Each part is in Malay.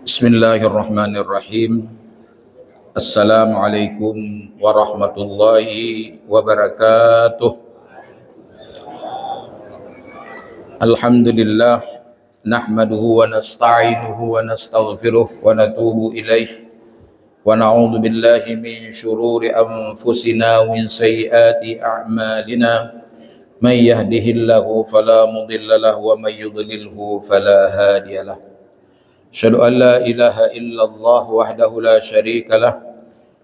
Bismillahirrahmanirrahim. Assalamualaikum warahmatullahi wabarakatuh. Alhamdulillah nahmaduhu wa nasta'inuhu wa nastaghfiruh wa natubu ilaih wa na'udzu billahi min shururi anfusina wa min sayyiati a'malina. Man yahdihillahu fala mudilla lahu wa may yudlilhu fala hadiyalah. Asyhadu an la ilaha illallah wahdahu la syarika lah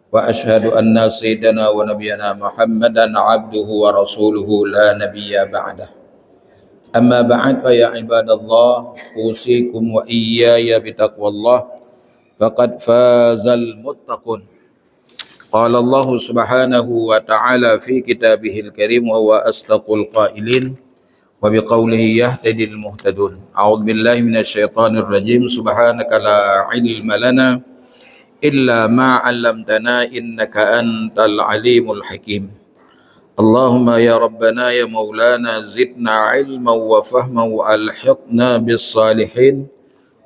wa asyhadu anna sayyidana wa nabiyyana Muhammadan abduhu wa rasuluhu la nabiyya ba'dah. Amma ba'd fa ya ibadallah usikum wa iyaya bitaqwallah faqad fazal muttaqun. Qala Allah subhanahu wa ta'ala fi kitabihil karim wa huwa asdaqul qailin wa biqaulihi yahtadil muhtadun. A'udzu billahi minasyaitonir rajim. Subhanaka la ilma lana illa ma 'allamtana innaka antal alimul hakim. Allahumma ya rabbana ya maulana zidna ilman wa fahman wa alhiqna bis salihin.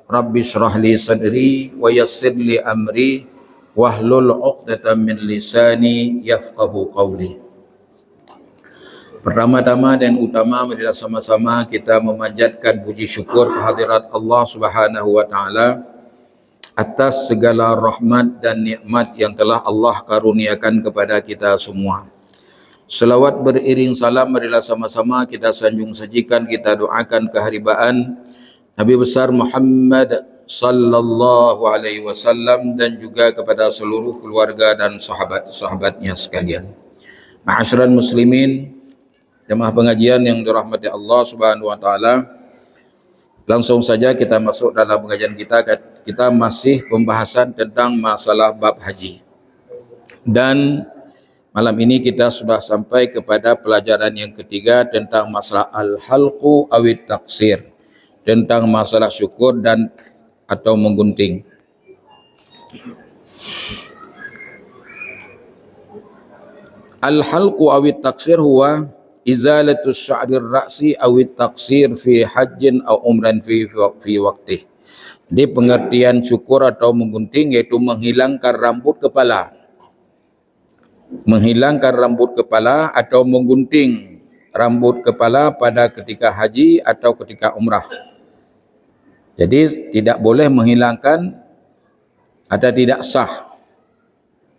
Rabbi shrah li sadri wa yassir li amri wahlul 'uqdatam min lisani yafqahu qawli. Pertama-tama dan utama marilah sama-sama kita memanjatkan puji syukur kehadirat Allah Subhanahu wa taala atas segala rahmat dan nikmat yang telah Allah karuniakan kepada kita semua. Selawat beriring salam marilah sama-sama kita sanjung sajikan, kita doakan keharibaan Nabi besar Muhammad sallallahu alaihi wasallam dan juga kepada seluruh keluarga dan sahabat-sahabatnya sekalian. Ma'asyiral muslimin, jemaah pengajian yang dirahmati Allah Subhanahu wa taala, langsung saja kita masuk dalam pengajian kita. Kita masih pembahasan tentang masalah bab haji. Dan malam ini kita sudah sampai kepada pelajaran yang ketiga tentang masalah al-halqu awit taksir, tentang masalah syukur dan atau menggunting. Al-halqu awit taksir huwa izalatus sya'rir ra'si awit taksir fi hajjin aw umran fi waqtih. Di pengertian syukur atau menggunting yaitu menghilangkan rambut kepala. Menghilangkan rambut kepala atau menggunting rambut kepala pada ketika haji atau ketika umrah. Jadi tidak boleh menghilangkan, ada tidak sah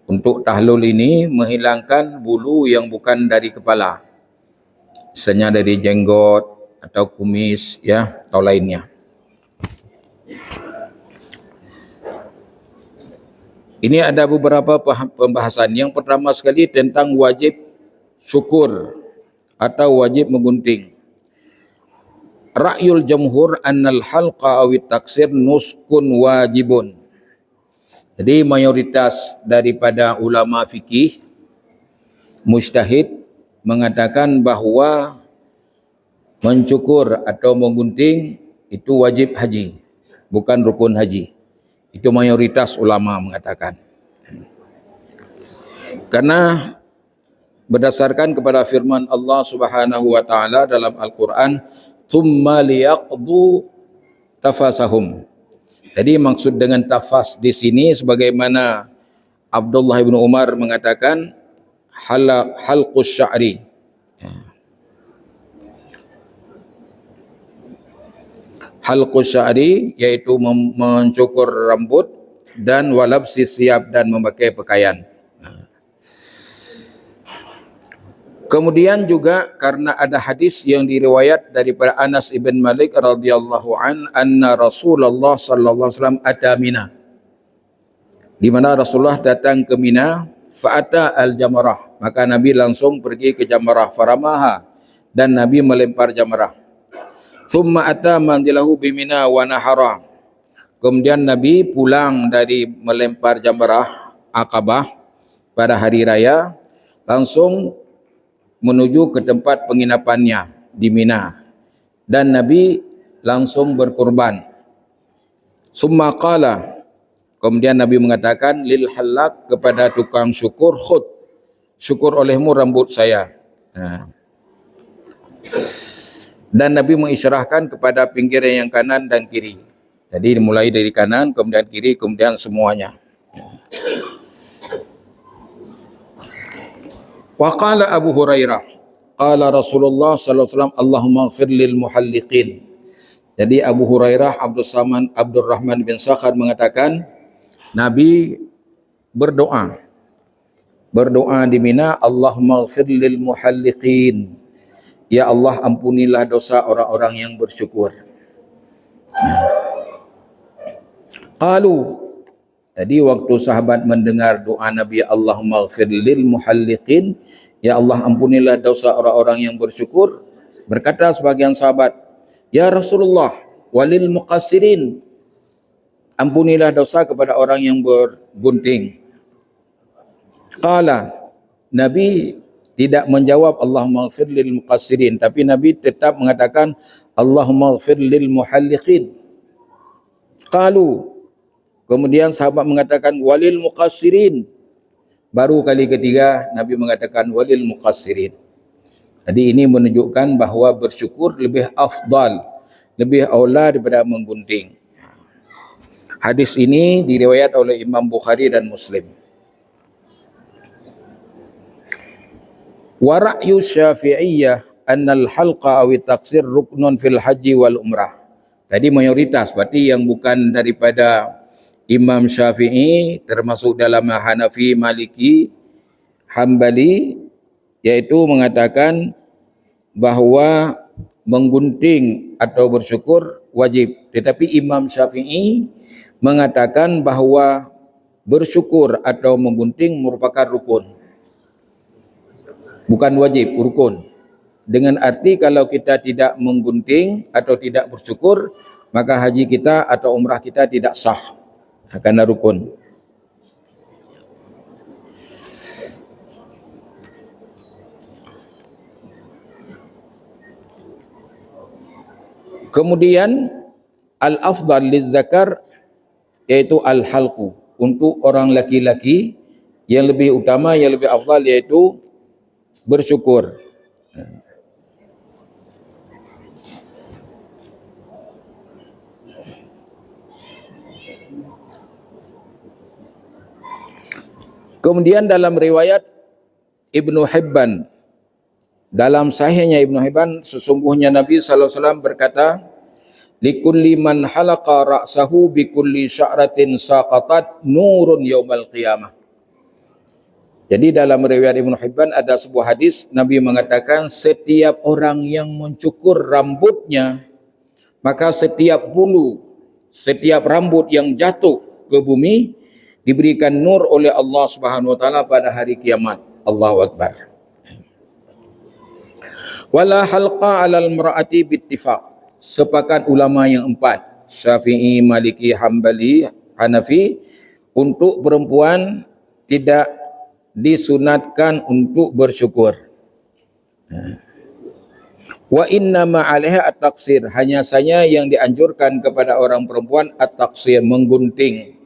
untuk tahlul ini menghilangkan bulu yang bukan dari kepala, misalnya dari jenggot atau kumis ya atau lainnya. Ini ada beberapa pembahasan. Yang pertama sekali tentang wajib syukur atau wajib menggunting. Ra'yul jamhur annal halqa awit taksir nuskun wajibun. Jadi mayoritas daripada ulama fikih mujtahid mengatakan bahawa mencukur atau menggunting itu wajib haji, bukan rukun haji. Itu mayoritas ulama mengatakan. Karena berdasarkan kepada firman Allah Subhanahu wa taala dalam Al-Qur'an, "Tsumma liyaqdu tafasahum." Jadi maksud dengan tafas di sini sebagaimana Abdullah bin Umar mengatakan halqus sya'ri. Halqus sya'ri yaitu mencukur rambut dan walabsi siyab dan memakai pakaian. Kemudian juga karena ada hadis yang diriwayat daripada Anas ibn Malik radhiyallahu anna Rasulullah sallallahu alaihi wasallam ata Mina. Di mana Rasulullah datang ke Mina, fa'ata al-jamrah, maka Nabi langsung pergi ke jamrah, faramaha, dan Nabi melempar jamrah. Thumma ata manzilahu bi Mina wa nahara. Kemudian Nabi pulang dari melempar jamrah Aqabah pada hari raya, langsung menuju ke tempat penginapannya di Mina, dan Nabi langsung berkurban. Summa qala, kemudian Nabi mengatakan lil halak, kepada tukang syukur, khud, syukur olehmu rambut saya. Dan Nabi mengisyarahkan kepada pinggir yang kanan dan kiri. Jadi dimulai dari kanan, kemudian kiri, kemudian semuanya. Wa qala Abu Hurairah, qala Rasulullah sallallahu alaihi wasallam, Allahumma ighfir lil muhalliqin. Jadi Abu Hurairah Abdurrahman bin Sakhar mengatakan, Nabi berdoa di Mina, Allahumma ighfir lil muhalliqin. Ya Allah, ampunilah dosa orang-orang yang bersyukur. Qalu, tadi waktu sahabat mendengar doa Nabi, Allahumma ighfir lil muhalliqin, ya Allah ampunilah dosa orang-orang yang bersyukur, berkata sebagian sahabat, ya Rasulullah, walil muqassirin, ampunilah dosa kepada orang yang bergunting. Qala, Nabi tidak menjawab Allahumma ighfir lil muqassirin, tapi Nabi tetap mengatakan Allahumma ighfir lil muhalliqin. Qalu, kemudian sahabat mengatakan walil muqassirin. Baru kali ketiga Nabi mengatakan walil muqassirin. Jadi ini menunjukkan bahawa bersyukur lebih afdal, lebih aula daripada menggunting. Hadis ini diriwayat oleh Imam Bukhari dan Muslim. Wa ra'yu Syafi'iyah anna al-halqa aw at-taqsir ruknun fil haji wal umrah. Tadi mayoritas, berarti yang bukan daripada Imam Syafi'i, termasuk dalam Hanafi, Maliki, Hambali, yaitu mengatakan bahawa menggunting atau bersyukur wajib. Tetapi Imam Syafi'i mengatakan bahawa bersyukur atau menggunting merupakan rukun. Bukan wajib, rukun. Dengan arti kalau kita tidak menggunting atau tidak bersyukur, maka haji kita atau umrah kita tidak sah, karena rukun. Kemudian al-afdal lizzakar, yaitu al-halqu, untuk orang laki-laki yang lebih utama, yang lebih afdal, yaitu bersyukur. Kemudian dalam riwayat Ibnu Hibban, dalam sahihnya Ibnu Hibban, sesungguhnya Nabi sallallahu alaihi wasallam berkata, likulli man halaqa ra'sahu bikulli sya'ratin saqatat nurun yaumal qiyamah. Jadi dalam riwayat Ibnu Hibban ada sebuah hadis, Nabi mengatakan setiap orang yang mencukur rambutnya, maka setiap bulu, setiap rambut yang jatuh ke bumi diberikan nur oleh Allah Subhanahu wa taala pada hari kiamat. Allahu Akbar. Wala halqa 'alal mar'ati bittifaq. Sepakat ulama yang empat, Syafi'i, Maliki, Hambali, Hanafi, untuk perempuan tidak disunatkan untuk bersyukur. Wa inna ma 'alaiha at-taqsir, hanya saja yang dianjurkan kepada orang perempuan at-taqsir, menggunting.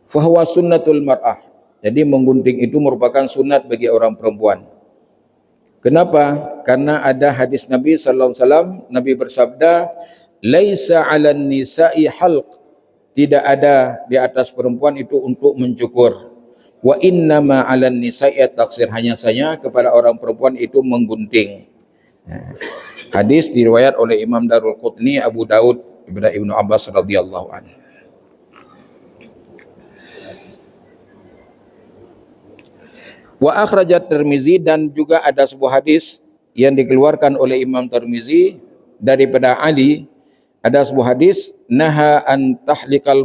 Fahuwa sunnatul mar'ah, jadi menggunting itu merupakan sunat bagi orang perempuan. Kenapa? Karena ada hadis Nabi sallallahu alaihi wasallam, Nabi bersabda, laisa 'alan nisa'i halq, tidak ada di atas perempuan itu untuk mencukur. Wa innama 'alan nisa'i at-taqsir, hanya saja kepada orang perempuan itu menggunting. Hadis diriwayat oleh Imam Darul Qutni, Abu Daud, Ibnu Abbas radhiyallahu anhu. Wa akhrajat Tirmizi, dan juga ada sebuah hadis yang dikeluarkan oleh Imam Tirmizi daripada Ali, ada sebuah hadis, naha an tahliqal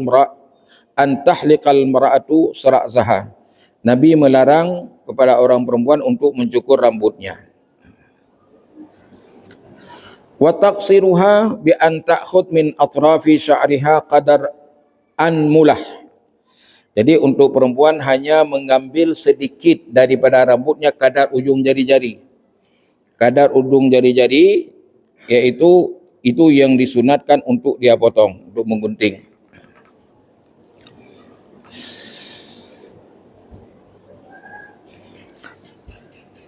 mar'atu sara'zaha. Nabi melarang kepada orang perempuan untuk mencukur rambutnya. Wa taqsiruha bi an ta'khud min atrafi sya'riha qadar an mulah. Jadi untuk perempuan hanya mengambil sedikit daripada rambutnya kadar ujung jari-jari. Kadar ujung jari-jari, yaitu itu yang disunatkan untuk dia potong, untuk menggunting.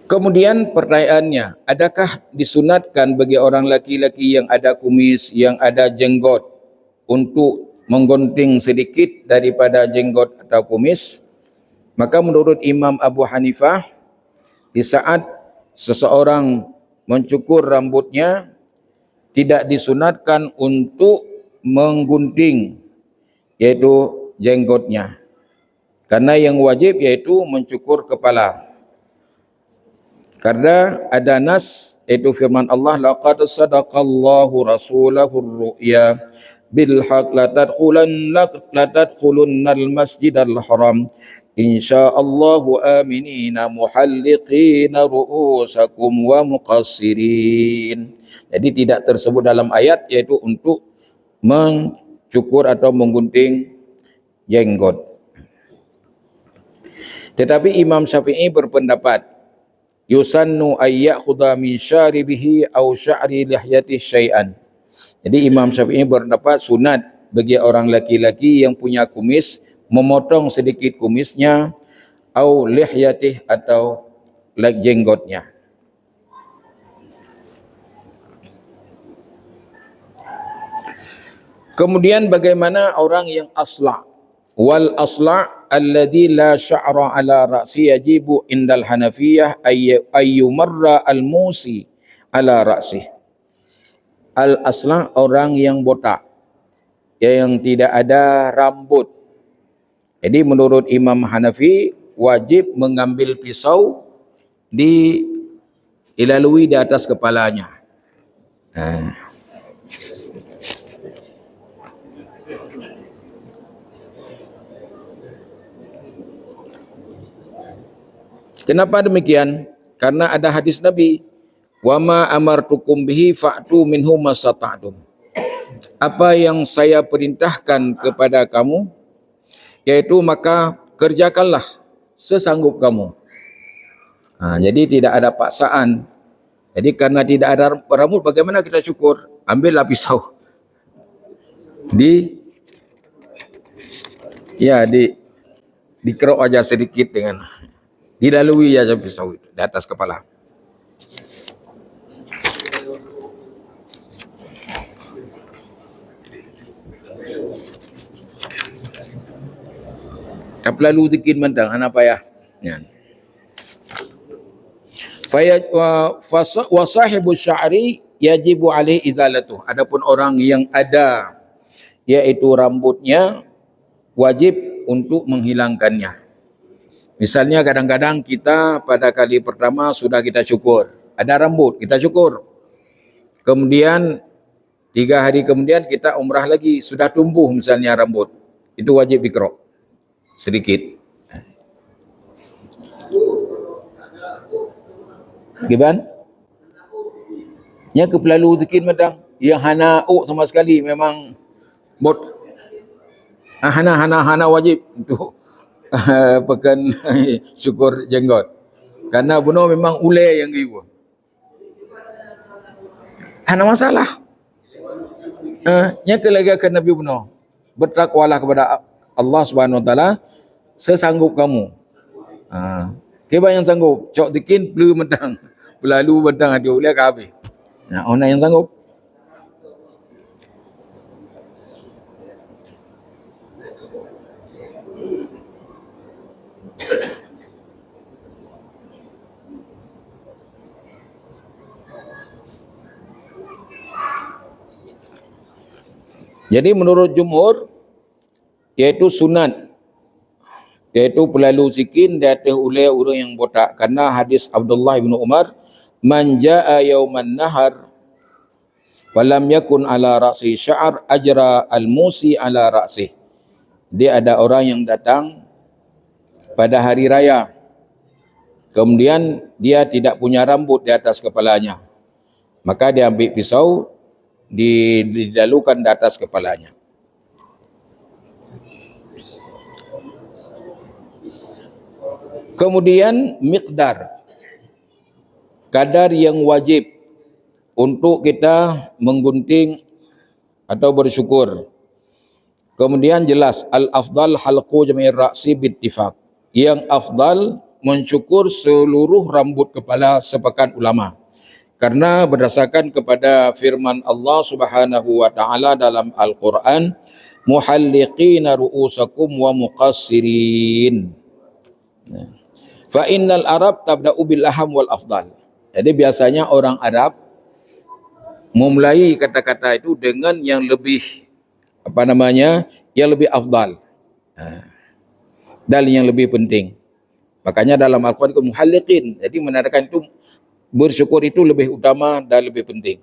Kemudian pertanyaannya, adakah disunatkan bagi orang laki-laki yang ada kumis, yang ada jenggot, untuk menggunting sedikit daripada jenggot atau kumis, maka menurut Imam Abu Hanifah, di saat seseorang mencukur rambutnya, tidak disunatkan untuk menggunting, yaitu jenggotnya. Karena yang wajib yaitu mencukur kepala. Karena ada nas, yaitu firman Allah, laqad sadaqallahu rasulahu ar-ru'ya bil haq la tadkhulunnal masjidal haram insyaallahu aminina muhalliqina ru'usakum wa muqassirin. Jadi tidak tersebut dalam ayat yaitu untuk mencukur atau menggunting jenggot. Tetapi Imam Syafi'i berpendapat yusannu ayyakhudha min syaribihi aw sya'ri lihyatihi syai'an. Jadi Imam Syafi'i berpendapat sunat bagi orang laki-laki yang punya kumis memotong sedikit kumisnya, au lihyatih atau jenggotnya. Kemudian bagaimana orang yang asla'? Wal asla' alladhi la sya'ra ala ra'si yajibu indal hanafiyah ayyumarra al-musi ala ra'si. Al asla' orang yang botak, yang tidak ada rambut. Jadi menurut Imam Hanafi wajib mengambil pisau dilalui di atas kepalanya. Kenapa demikian? Karena ada hadis Nabi, wa ma amartukum bihi fa'tu minhu masata'tum. Apa yang saya perintahkan kepada kamu, yaitu maka kerjakanlah sesanggup kamu. Jadi tidak ada paksaan. Jadi karena tidak ada rambut, bagaimana kita cukur? Ambillah pisau. Dikerok aja sedikit dengan dilalui aja pisau itu di atas kepala. Tak lalu dikit mentang anak payah. Wa sahibu sya'ri yajibu alaihi izalatuh. Adapun orang yang ada yaitu rambutnya wajib untuk menghilangkannya. Misalnya kadang-kadang kita pada kali pertama sudah kita cukur, ada rambut kita cukur. Kemudian 3 hari kemudian kita umrah lagi, sudah tumbuh misalnya rambut. Itu wajib dikerok sedikit. Gimana? Ya kepelalu sedikit madang. Yang hana sama sekali memang hana wajib untuk pekan syukur jenggot. Karena bunuh memang ule yang gitu. Hana masalah. Yang kelagi ke Nabi bunuh. Bertakwalah kepada Allah Subhanahu Wa Taala sesanggup kamu. Keba yang sanggup, cok dikin pelu mentang, pelalu mentang ada ulia ke habis. Orang yang sanggup. Jadi menurut jumhur yaitu sunat, yaitu pelalu sikin di atas ulai orang yang botak, karena hadis Abdullah bin Umar, man jaa yauman nahar walam yakun ala ra'si sya'ar ajra al-musi ala ra'si. Dia ada orang yang datang pada hari raya, kemudian dia tidak punya rambut di atas kepalanya, maka dia ambil pisau didalukan di atas kepalanya. Kemudian miqdar, kadar yang wajib untuk kita menggunting atau bersyukur. Kemudian jelas al-afdal halqu jami'ir ra'si bittifaq. Yang afdal mencukur seluruh rambut kepala sepakat ulama. Karena berdasarkan kepada firman Allah Subhanahu wa taala dalam Al-Quran, muhalliqina ru'usakum wa muqassirin. Fa innal Arab tabda'u bil aham wal afdal. Jadi biasanya orang Arab memulai kata-kata itu dengan yang lebih yang lebih afdal dan yang lebih penting. Makanya dalam Al-Quran itu muhalliqin, jadi menandakan itu bersyukur itu lebih utama dan lebih penting.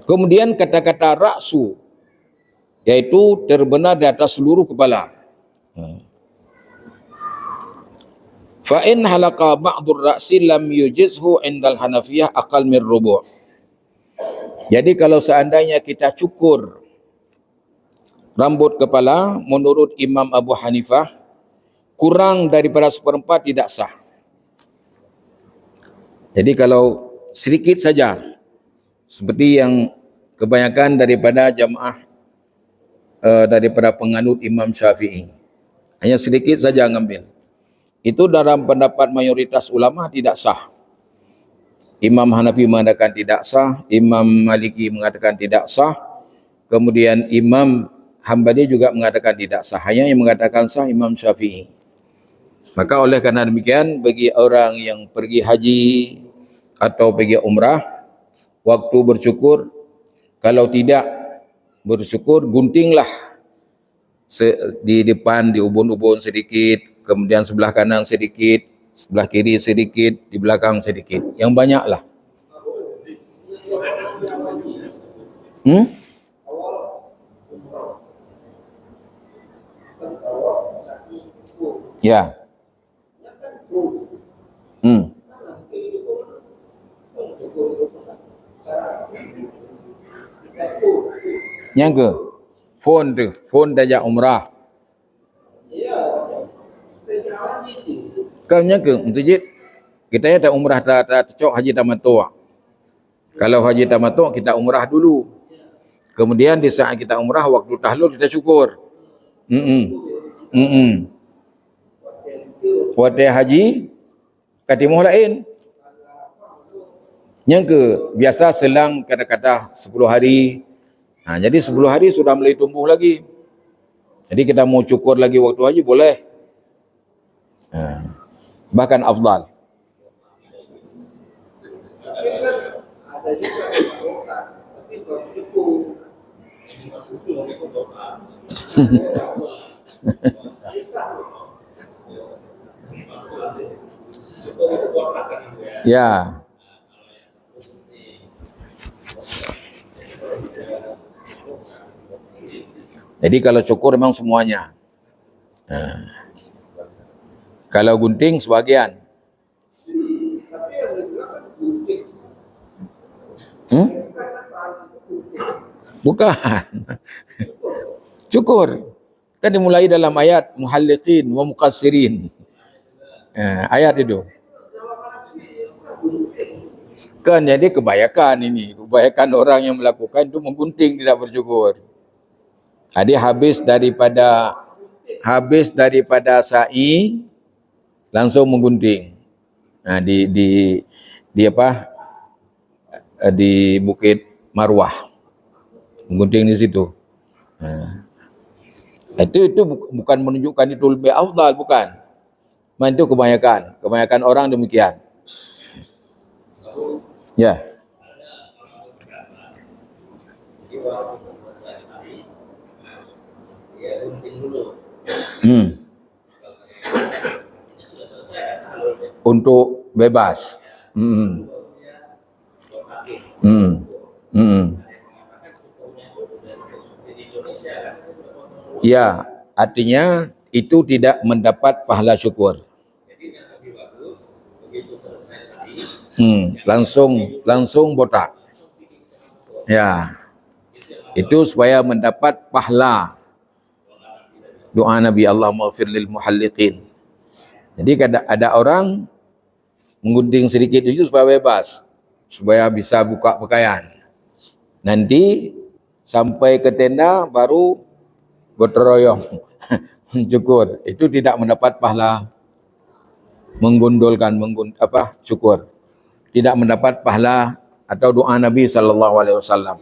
Kemudian kata-kata ra'su, yaitu terbenar di atas seluruh kepala. Fa in halaqa ba'dur ra'si lam yujizhu indal Hanafiyah aqal min rubu'. Jadi kalau seandainya kita cukur rambut kepala, menurut Imam Abu Hanifah, kurang daripada seperempat tidak sah. Jadi kalau sedikit saja, seperti yang kebanyakan daripada jamaah daripada penganut Imam Syafi'i, hanya sedikit saja ngambil, itu dalam pendapat mayoritas ulama tidak sah. Imam Hanafi mengatakan tidak sah, Imam Maliki mengatakan tidak sah, kemudian Imam Hambali juga mengatakan tidak sah. Hanya yang mengatakan sah Imam Syafi'i. Maka oleh karena demikian, bagi orang yang pergi haji atau pergi umrah, waktu bercukur, kalau tidak bercukur, guntinglah di depan, di ubun-ubun sedikit, kemudian sebelah kanan sedikit, sebelah kiri sedikit, di belakang sedikit. Yang banyaklah. Ya. Yang ke? Phone dajak umrah. Kau nya ke masjid. Kita ada umrah tak cocok haji tamattu'. Kalau haji tamattu' kita umrah dulu. Kemudian di saat kita umrah, waktu tahlul kita syukur. Waktu haji katimuh lain. Yang ke biasa selang kata-kata 10 hari. Jadi 10 hari sudah mulai tumbuh lagi. Jadi kita mau cukur lagi waktu haji boleh. Bahkan afdal. Ya. Jadi kalau cukur memang semuanya. Kalau gunting sebagian. Bukan. Cukur. Kan dimulai dalam ayat muhalliqin wa muqassirin. Ayat itu. Kan jadi kebanyakan orang yang melakukan itu menggunting, tidak bercukur. Jadi habis daripada sa'i langsung menggunting. Di Bukit Marwah. Menggunting di situ. Itu bukan menunjukkan itu lebih afdal, bukan. Itu kebanyakan orang demikian. Ya. Untuk bebas. Ya, artinya itu tidak mendapat pahala syukur. Langsung botak. Ya. Itu supaya mendapat pahala doa Nabi, Allahumma ighfir lil muhalliqin. Jadi ada orang menggunting sedikit itu supaya bebas, supaya bisa buka pakaian. Nanti sampai ke tenda baru gotong royong Cukur itu tidak mendapat pahala cukur. Tidak mendapat pahala atau doa Nabi sallallahu alaihi wasallam.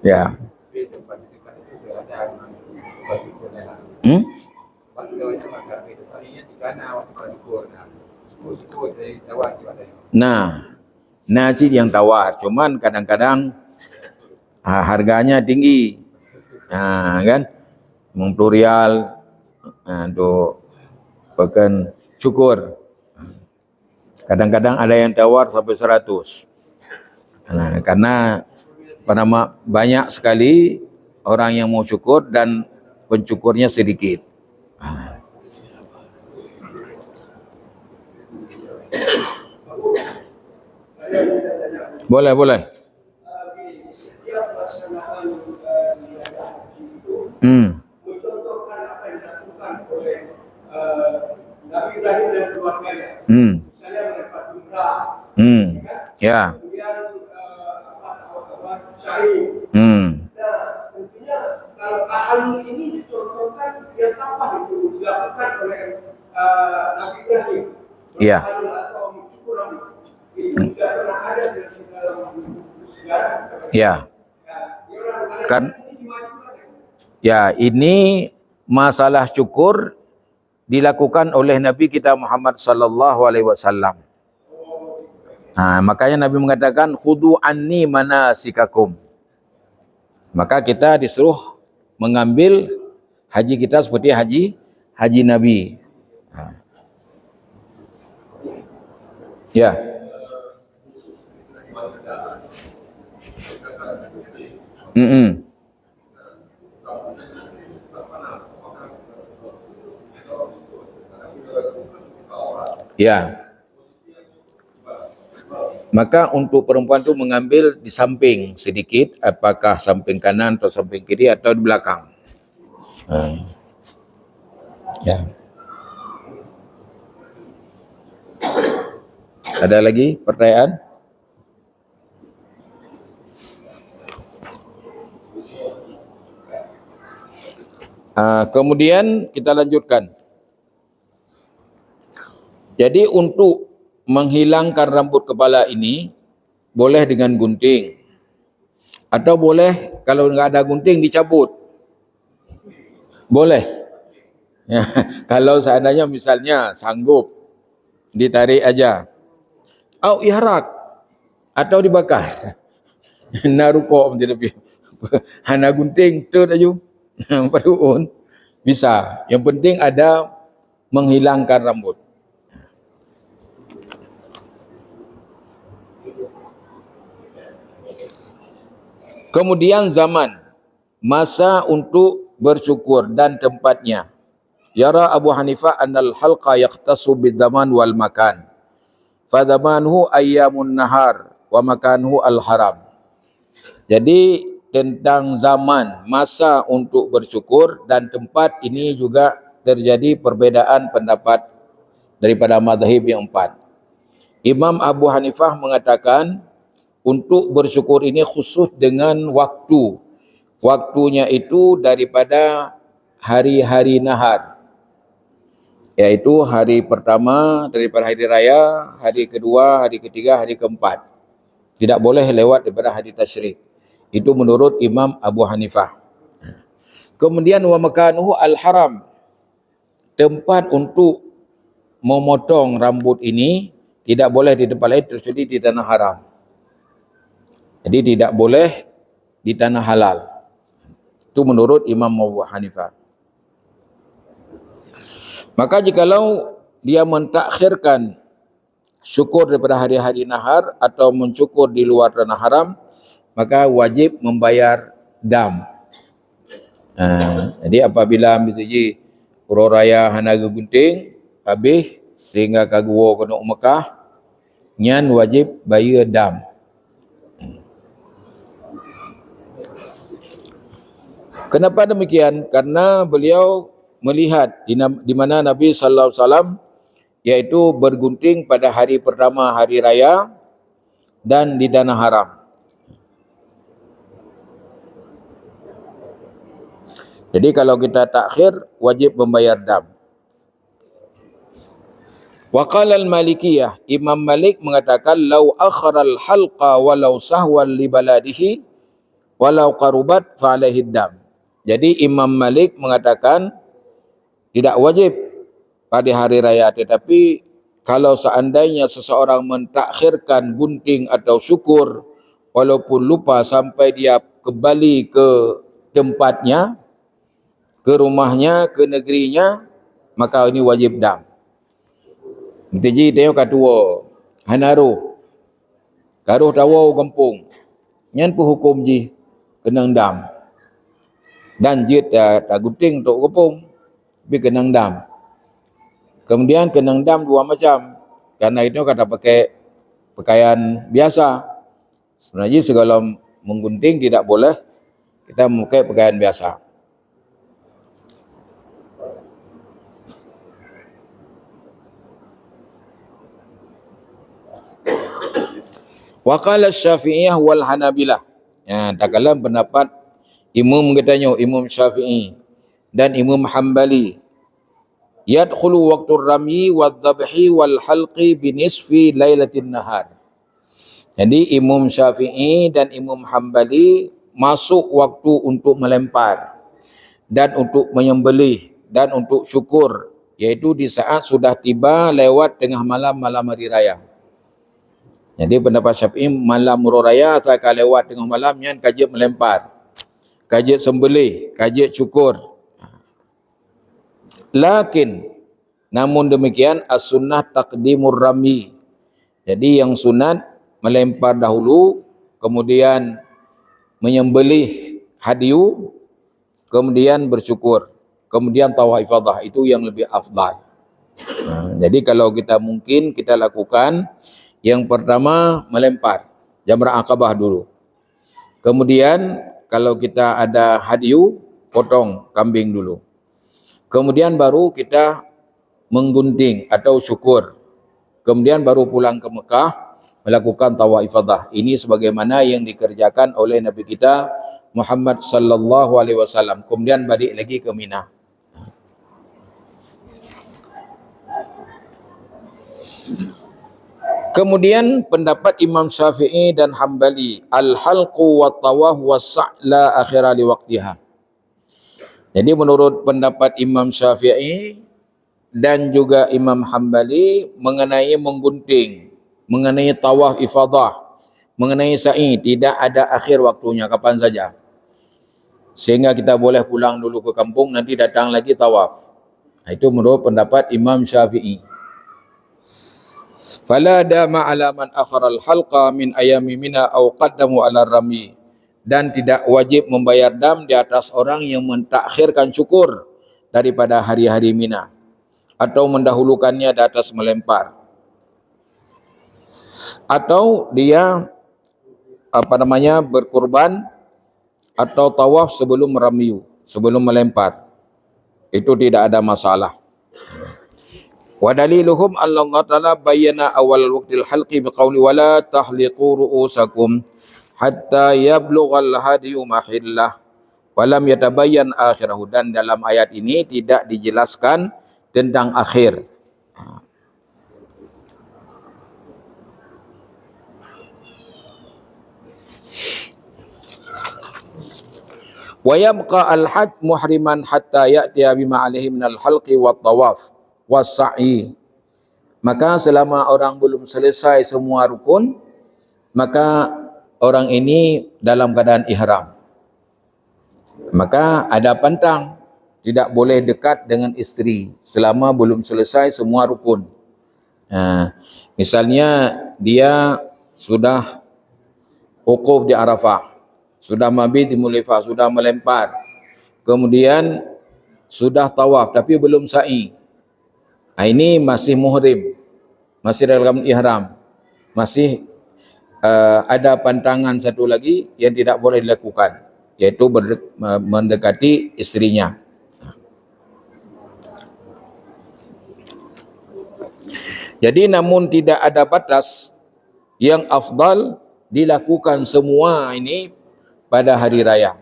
Ya. Hmm? Nah, nasi yang tawar, cuman kadang-kadang harganya tinggi, kan? 50 rial untuk pekan cukur. Kadang-kadang ada yang tawar sampai 100. Nah, karena banyak sekali orang yang mau cukur dan pencukurnya sedikit. Boleh, boleh. Mencontohkan apa yang dilakukan oleh Nabi Ibrahim dan keluarganya. Misalnya melempar jumrah. Ya. Kemudian syahid. Nah, tentunya kalau tahalul ini dicontohkan yang apa itu dilakukan oleh Nabi Ibrahim. Iya. Tahalul atau mencukur rambut. Itu tidak pernah ada dalam sejarah. Ya. Kan ya, ini masalah cukur dilakukan oleh Nabi kita Muhammad sallallahu alaihi wasallam. Makanya Nabi mengatakan khudu anni manasikakum. Maka kita disuruh mengambil haji kita seperti haji Nabi. Ya. Ya. Maka untuk perempuan itu mengambil di samping sedikit, apakah samping kanan atau samping kiri atau di belakang. Ya. Ada lagi pertanyaan? Kemudian kita lanjutkan. Jadi untuk menghilangkan rambut kepala ini boleh dengan gunting, atau boleh kalau nggak ada gunting dicabut, boleh. Ya, kalau seandainya misalnya sanggup ditarik aja, atau ihrak atau dibakar, narukok menjadi lebih, hana gunting tu aju, paduun bisa. Yang penting ada menghilangkan rambut. Kemudian zaman, masa untuk bercukur dan tempatnya. Yara Abu Hanifah annal halqa yaqtasu bidzaman wal makan. Fadzamanhu ayyamun nahar wa makanhu al-haram. Jadi tentang zaman, masa untuk bercukur dan tempat ini juga terjadi perbedaan pendapat daripada mazhab yang 4. Imam Abu Hanifah mengatakan untuk bersyukur ini khusus dengan waktu. Waktunya itu daripada hari-hari nahar, yaitu hari pertama daripada hari raya, hari kedua, hari ketiga, hari keempat. Tidak boleh lewat daripada hari tasyrik. Itu menurut Imam Abu Hanifah. Kemudian wa makanuhu al-haram. Tempat untuk memotong rambut ini tidak boleh di tempat lain kecuali di tanah haram. Jadi tidak boleh di tanah halal. Itu menurut Imam Abu Hanifah. Maka jikalau dia mentakhirkan syukur daripada hari-hari nahar atau mencukur di luar tanah haram, maka wajib membayar dam. Jadi apabila misalnya Pura Raya hanaga gunting habis sehingga kaguo kena Mekah, nyan wajib bayar dam. Kenapa demikian? Karena beliau melihat di mana Nabi sallallahu alaihi wasallam yaitu bergunting pada hari pertama hari raya dan di tanah haram. Jadi kalau kita takhir wajib membayar dam. Wa qala al-Malikiyah, Imam Malik mengatakan lau akharal halqa walau sahwan li baladihi walau qarubat fa alaihi dam. Jadi Imam Malik mengatakan tidak wajib pada hari raya, tetapi kalau seandainya seseorang mentakhirkan gunting atau syukur walaupun lupa sampai dia kembali ke tempatnya, ke rumahnya, ke negerinya, maka ini wajib dam. Jadi tengok katua hanaru karuh tawa kampung nyan pu hukum ji kena dam dan jit tak gunting untuk kampung tapi kena dam. Kemudian kena dam dua macam, karena itu kata pakai pakaian biasa. Sebenarnya segala menggunting tidak boleh, kita memakai pakaian biasa. Wa qala Syafi'iyah wal Hanabilah. Ya, tak kala pendapat Imam katanya Imam Syafi'i dan Imam Hambali. Yadkhulu waqtu ramyi wadh-dhabhi wal halqi binisfi lailatin nahar. Jadi Imam Syafi'i dan Imam Hambali masuk waktu untuk melempar dan untuk menyembelih dan untuk syukur, yaitu di saat sudah tiba lewat tengah malam hari raya. Jadi pendapat Syafi'i malam raya tak akan lewat tengah malam yang kajit melempar, kajit sembelih, kajit syukur. Lakin namun demikian as-sunnah taqdimur rami. Jadi yang sunat melempar dahulu, kemudian menyembelih hadiu, kemudian bersyukur, kemudian tawaf ifadah, itu yang lebih afdal. Jadi kalau kita mungkin kita lakukan yang pertama melempar jamrah akabah dulu. Kemudian kalau kita ada hadiu, potong kambing dulu. Kemudian baru kita menggunting atau syukur. Kemudian baru pulang ke Mekah melakukan tawaf ifadah. Ini sebagaimana yang dikerjakan oleh Nabi kita Muhammad sallallahu alaihi wasallam. Kemudian balik lagi ke Mina. Kemudian pendapat Imam Syafi'i dan Hambali, al-halqu wa tawaf wa sa'la akhira li waqtiha. Jadi menurut pendapat Imam Syafi'i dan juga Imam Hambali mengenai menggunting, mengenai tawaf ifadah, mengenai sa'i, tidak ada akhir waktunya, kapan saja. Sehingga kita boleh pulang dulu ke kampung, nanti datang lagi tawaf. Itu menurut pendapat Imam Syafi'i. Fala dama ala man akhara al-halqa min ayami mina aw qaddamu ala rami. Dan tidak wajib membayar dam di atas orang yang mentakhirkan syukur daripada hari-hari Mina atau mendahulukannya di atas melempar. Atau dia berkurban atau tawaf sebelum ramiu, sebelum melempar. Itu tidak ada masalah. Wa daliluhum Allah Ta'ala bayyana awal waqtil halqi biqauli wala tahliqu ru'usakum hatta yablughal hadiyu mahillah wa lam yatabayyan akhirahu. Dan dalam ayat ini tidak dijelaskan tentang akhir. Wa yabqa al-hajj muhriman hatta ya'tiya bima alaihi minal halqi wat tawaf was-sa'i. Maka selama orang belum selesai semua rukun, maka orang ini dalam keadaan ihram. Maka ada pantang, tidak boleh dekat dengan isteri selama belum selesai semua rukun. Misalnya dia sudah wukuf di Arafah, sudah mabit di Mulifah, sudah melempar, kemudian sudah tawaf tapi belum sa'i. Ini masih muhrim, masih dalam ihram, masih ada pantangan satu lagi yang tidak boleh dilakukan, yaitu mendekati istrinya. Jadi namun tidak ada batas, yang afdal dilakukan semua ini pada hari raya.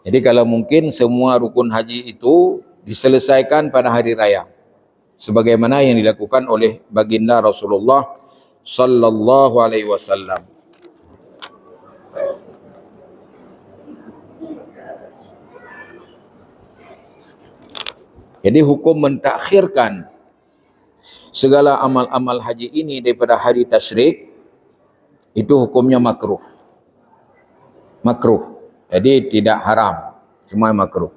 Jadi kalau mungkin semua rukun haji itu diselesaikan pada hari raya, sebagaimana yang dilakukan oleh baginda Rasulullah sallallahu alaihi wasallam. Jadi hukum mentakhirkan segala amal-amal haji ini daripada hari tasyrik itu hukumnya makruh. Makruh. Jadi tidak haram, cuma makruh.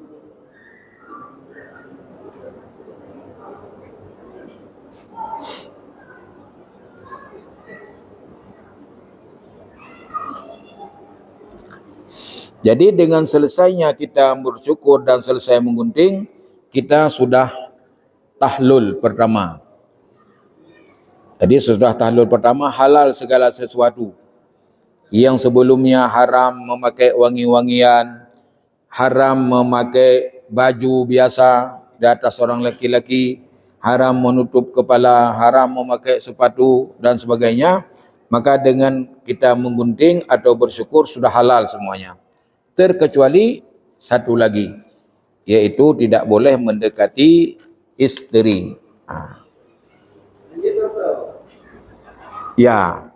Jadi dengan selesainya kita bersyukur dan selesai menggunting, kita sudah tahlul pertama. Jadi sudah tahlul pertama, halal segala sesuatu yang sebelumnya haram memakai wangi-wangian, haram memakai baju biasa di atas orang lelaki, haram menutup kepala, haram memakai sepatu dan sebagainya. Maka dengan kita menggunting atau bersyukur sudah halal semuanya. Terkecuali satu lagi, yaitu tidak boleh mendekati istri. Ya.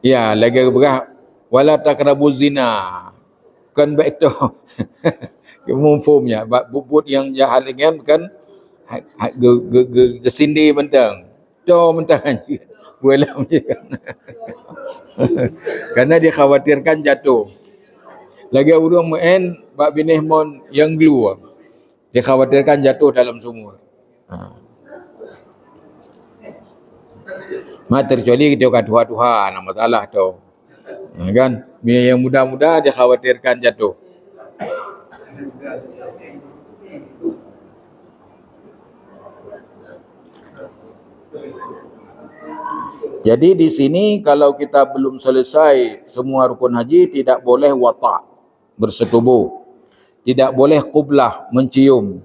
Ya, lagi berah wala taqrabu zina. Kan baik tu. Mumfumnya bubut yang jahat dengan kan kesindi mentang. Do mentang. Bualam je. Karena dia khawatirkan jatuh. Lagi urang main bab binih mon yang glue. Dia khawatirkan jatuh dalam sumur. Terkecuali kita kata Tuhan, nama masalah tu. Kan? Yang muda-muda dia khawatirkan jatuh. Jadi di sini kalau kita belum selesai semua rukun haji, tidak boleh wata', bersetubuh. Tidak boleh qublah, mencium.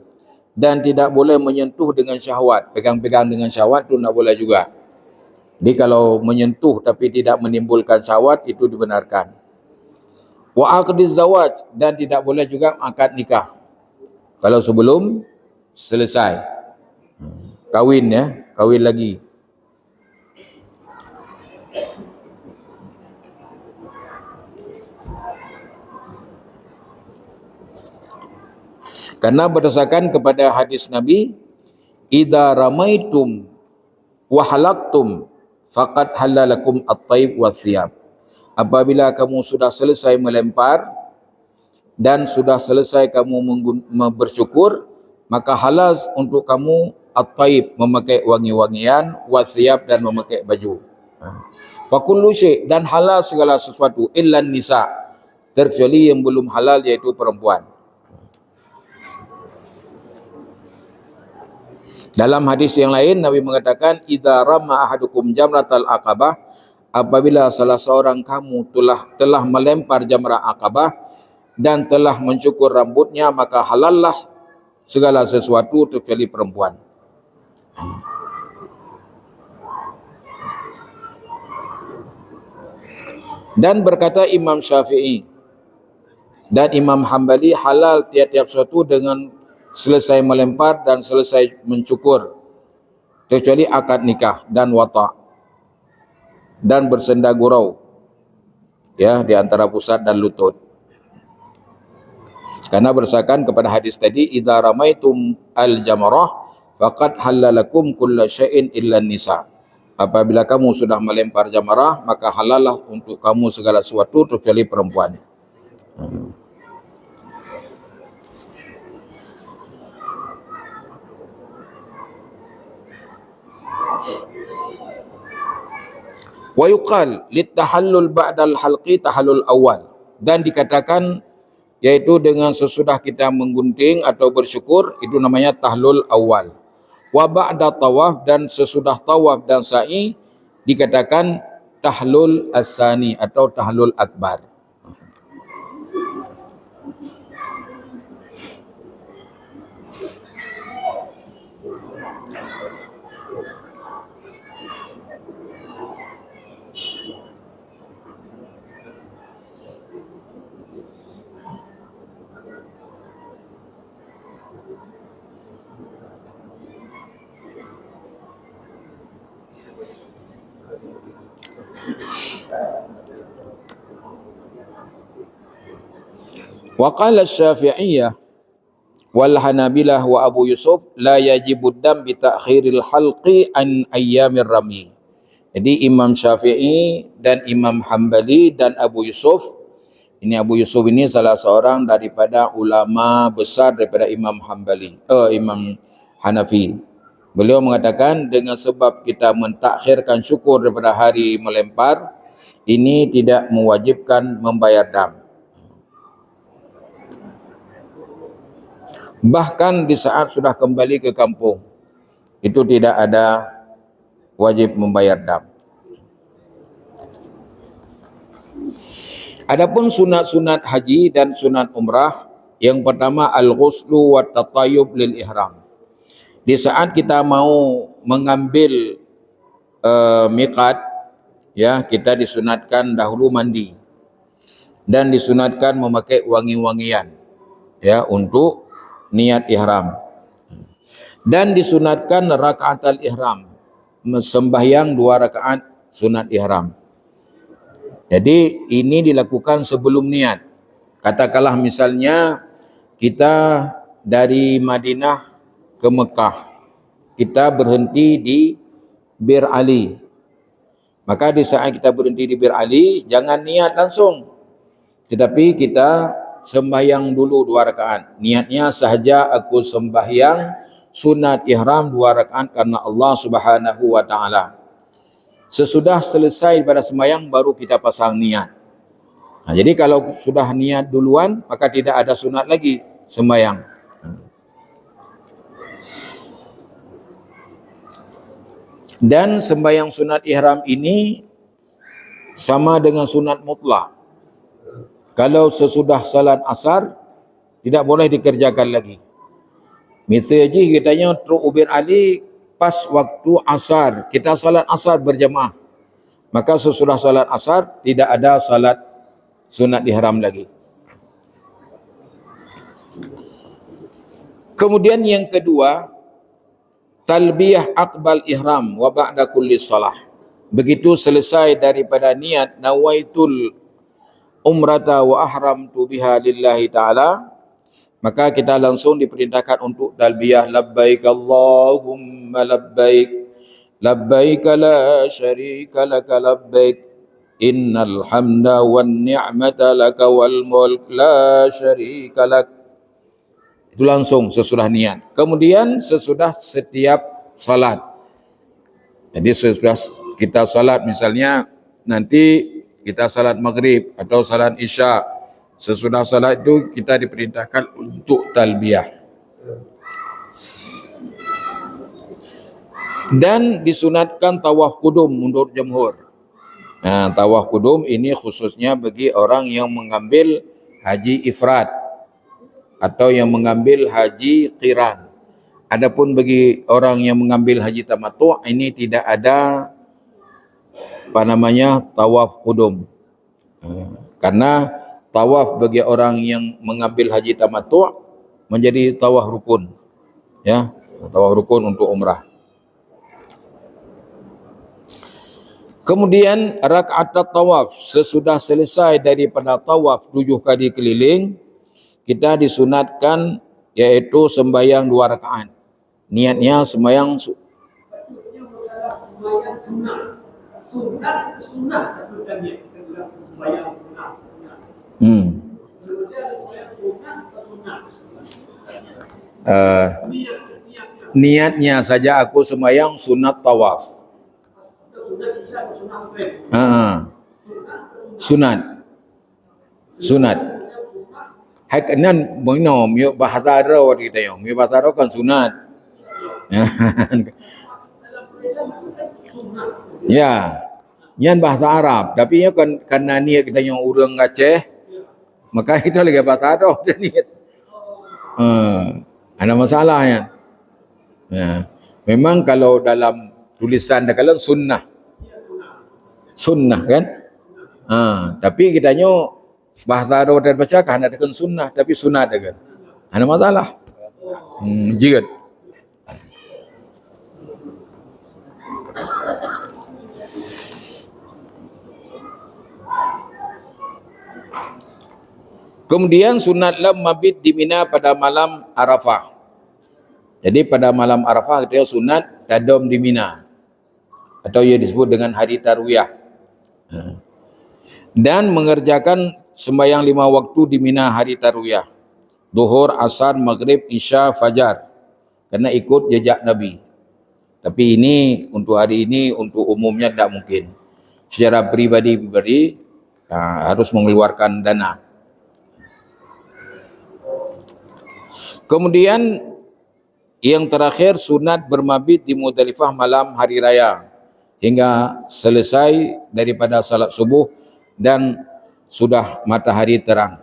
Dan tidak boleh menyentuh dengan syahwat. Pegang-pegang dengan syahwat itu tidak boleh juga. Jadi kalau menyentuh tapi tidak menimbulkan syahwat, itu dibenarkan. Wa aqdiz zawaj, dan tidak boleh juga akad nikah. Kalau sebelum selesai. Kawin ya, kawin lagi. Karena berdasarkan kepada hadis Nabi, idza ramaitum wa halaqtum faqad halalakum at-tayyib wa thiyab. Apabila kamu sudah selesai melempar dan sudah selesai kamu bersyukur, maka halal untuk kamu at-tayyib, memakai wangi-wangian, wa thiyab, dan memakai baju. Wa kullu syai', dan halal segala sesuatu, illa nisa, terkecuali yang belum halal yaitu perempuan. Dalam hadis yang lain Nabi mengatakan, idza rama ahadukum jamratal aqabah, apabila salah seorang kamu telah melempar jamrah aqabah dan telah mencukur rambutnya, maka halallah segala sesuatu kecuali perempuan. Dan berkata Imam Syafi'i dan Imam Hambali, halal tiap-tiap sesuatu dengan selesai melempar dan selesai mencukur, kecuali akad nikah dan wata' dan bersenda gurau, ya, di antara pusat dan lutut. Karena berdasarkan kepada hadis tadi, idza ramaitum al-jamrah faqad halalakum kulla syai'in illa nisa. Apabila kamu sudah melempar jamrah, maka halallah untuk kamu segala sesuatu kecuali perempuan. Wa yuqal litahallul ba'dal halqi tahallul awal, dan dikatakan yaitu dengan sesudah kita menggunting atau bersyukur, itu namanya tahlul awal. Wa ba'da tawaf, dan sesudah tawaf dan sa'i dikatakan tahlul as-sani atau tahlul akbar. Wa qala Syafi'iyah wal Hanabilah wa Abu Yusuf la yajibu dam bi ta'khiril halqi an ayyamir rami. Jadi Imam Syafi'i dan Imam Hambali dan Abu Yusuf, ini Abu Yusuf ini salah seorang daripada ulama besar daripada Imam Imam Hanafi. Beliau mengatakan dengan sebab kita mentakhirkan syukur daripada hari melempar, ini tidak mewajibkan membayar dam. Bahkan di saat sudah kembali ke kampung, itu tidak ada wajib membayar dam. Adapun sunat-sunat haji dan sunat umrah, yang pertama al-ghuslu wa tatayub lil ihram. Di saat kita mau mengambil miqat, ya, kita disunatkan dahulu mandi dan disunatkan memakai wangi-wangian, ya, untuk niat ihram. Dan disunatkan rakaatul ihram, sembahyang 2 rakaat sunat ihram. Jadi ini dilakukan sebelum niat. Katakanlah misalnya kita dari Madinah ke Mekah, kita berhenti di Bir Ali. Maka di saat kita berhenti di Bir Ali, jangan niat langsung, tetapi kita sembahyang dulu 2 rakaat. Niatnya sahaja aku sembahyang sunat ihram 2 rakaat karena Allah Subhanahu wa taala. Sesudah selesai pada sembahyang baru kita pasang niat. Nah, jadi kalau sudah niat duluan maka tidak ada sunat lagi sembahyang. Dan sembahyang sunat ihram ini sama dengan sunat mutlak. Kalau sesudah salat asar tidak boleh dikerjakan lagi. Misalnya kitanya truk Bir Ali pas waktu asar, kita salat asar berjamaah, maka sesudah salat asar tidak ada salat sunat ihram lagi. Kemudian yang kedua, talbiyah aqbal ihram wa ba'da kulli salah. Begitu selesai daripada niat nawaitul umrata wa ahramtu biha lillahi ta'ala, maka kita langsung diperintahkan untuk talbiyah labbaik Allahumma labbaik labbaik la syarika laka labbaik innal hamda wan ni'mata laka wal mulk la syarika lak. Itu langsung sesudah niat. Kemudian sesudah setiap salat. Jadi sesudah kita salat, misalnya nanti kita salat maghrib atau salat isya, sesudah salat itu kita diperintahkan untuk talbiyah. Dan disunatkan tawaf kudum menurut jumhur. Nah, tawaf kudum ini khususnya bagi orang yang mengambil haji ifrad atau yang mengambil haji qiran. Adapun bagi orang yang mengambil haji tamattu', ini tidak ada tawaf kudum. Karena tawaf bagi orang yang mengambil haji tamattu' menjadi tawaf rukun. Ya, tawaf rukun untuk umrah. Kemudian rakaat tawaf, sesudah selesai daripada tawaf 7 kali keliling, kita disunatkan yaitu sembahyang 2 rakaat. Niatnya sembahyang niatnya saja aku sembahyang sunat tawaf. Sunat. Hak nan boino mio bahasa Arab kita yo. Mio bahasa Arab kan sunat. Ya. Yan bahasa Arab, tapi ya kan karena niat kita yang urang Aceh, maka kita lagi bahasa Arab dan niat. Ada masalah ya. Memang kalau dalam tulisan dalam sunnah kan. Tapi kitanya bahasa Arab dan baca kan ada kan sunnah, tapi sunat kan. Ada masalah. Jika Kemudian sunatlah mabit di Mina pada malam Arafah. Jadi pada malam Arafah kita sunat tadom di Mina, atau ia disebut dengan hari tarwiyah. Dan mengerjakan sembahyang 5 waktu di Mina hari tarwiyah. Zuhur, asar, maghrib, isya, fajar. Karena ikut jejak Nabi. Tapi ini untuk hari ini, untuk umumnya tidak mungkin. Secara pribadi harus mengeluarkan dana. Kemudian yang terakhir sunat bermabit di Muzdalifah malam hari raya hingga selesai daripada salat subuh dan sudah matahari terang.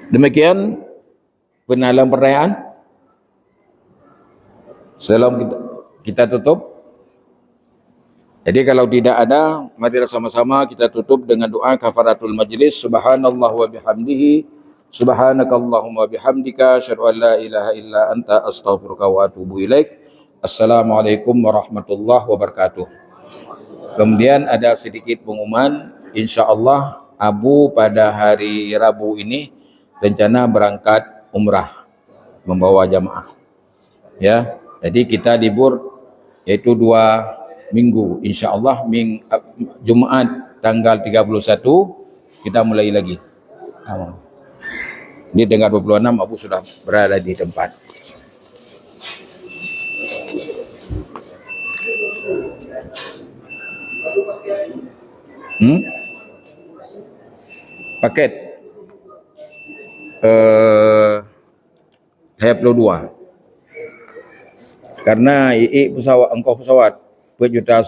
Demikian penalam perayaan. Sebelum kita tutup. Jadi kalau tidak ada, marilah sama-sama kita tutup dengan doa kafaratul majlis. Subhanallah wa bihamdihi, subhanakallahumma bihamdika, asyhadu an la ilaha illa anta, astaghfiruka wa atubu ilaik. Assalamualaikum warahmatullahi wabarakatuh. Kemudian ada sedikit pengumuman, insya-Allah Abu pada hari Rabu ini rencana berangkat umrah membawa jamaah. Ya, jadi kita libur yaitu 2 minggu, insya-Allah Jumaat tanggal 31 kita mulai lagi. Ini tanggal 26 Abu sudah berada di tempat. Paket saya perlu 2 karena pesawat, ongkos pesawat 4,5 juta.